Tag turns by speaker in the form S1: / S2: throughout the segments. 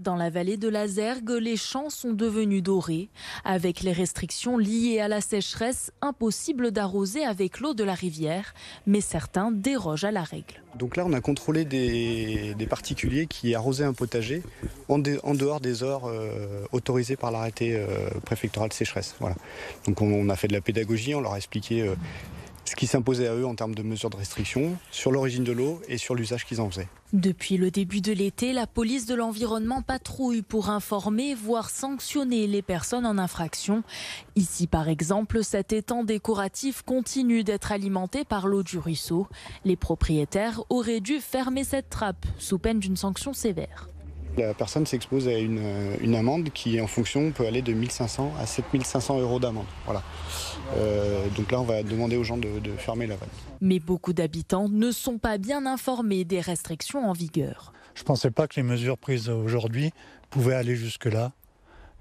S1: Dans la vallée de la Zergue, les champs sont devenus dorés. Avec les restrictions liées à la sécheresse, impossible d'arroser avec l'eau de la rivière, mais certains dérogent à la règle.
S2: Donc là, on a contrôlé des particuliers qui arrosaient un potager en dehors des heures autorisées par l'arrêté préfectoral de sécheresse. Voilà. Donc on a fait de la pédagogie, on leur a expliqué ce qui s'imposait à eux en termes de mesures de restriction, sur l'origine de l'eau et sur l'usage qu'ils en faisaient.
S1: Depuis le début de l'été, la police de l'environnement patrouille pour informer, voire sanctionner les personnes en infraction. Ici, par exemple, cet étang décoratif continue d'être alimenté par l'eau du ruisseau. Les propriétaires auraient dû fermer cette trappe sous peine d'une sanction sévère.
S2: La personne s'expose à une amende qui, en fonction, peut aller de 1 500 à 7 500 € d'amende. Voilà. Donc là, on va demander aux gens de fermer la vanne.
S1: Mais beaucoup d'habitants ne sont pas bien informés des restrictions en vigueur.
S3: Je ne pensais pas que les mesures prises aujourd'hui pouvaient aller jusque-là,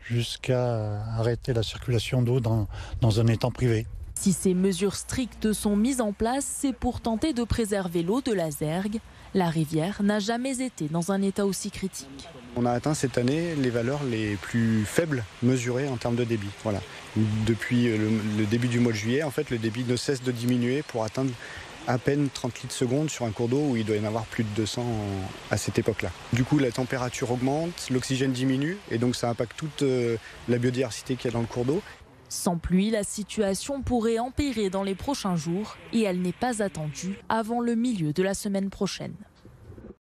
S3: jusqu'à arrêter la circulation d'eau dans un étang privé.
S1: Si ces mesures strictes sont mises en place, c'est pour tenter de préserver l'eau de la Zergue. La rivière n'a jamais été dans un état aussi critique.
S2: On a atteint cette année les valeurs les plus faibles mesurées en termes de débit. Voilà. Depuis le début du mois de juillet, en fait, le débit ne cesse de diminuer pour atteindre à peine 30 litres secondes sur un cours d'eau où il doit y en avoir plus de 200 à cette époque-là. Du coup, la température augmente, l'oxygène diminue et donc ça impacte toute la biodiversité qu'il y a dans le cours d'eau.
S1: Sans pluie, la situation pourrait empirer dans les prochains jours et elle n'est pas attendue avant le milieu de la semaine prochaine.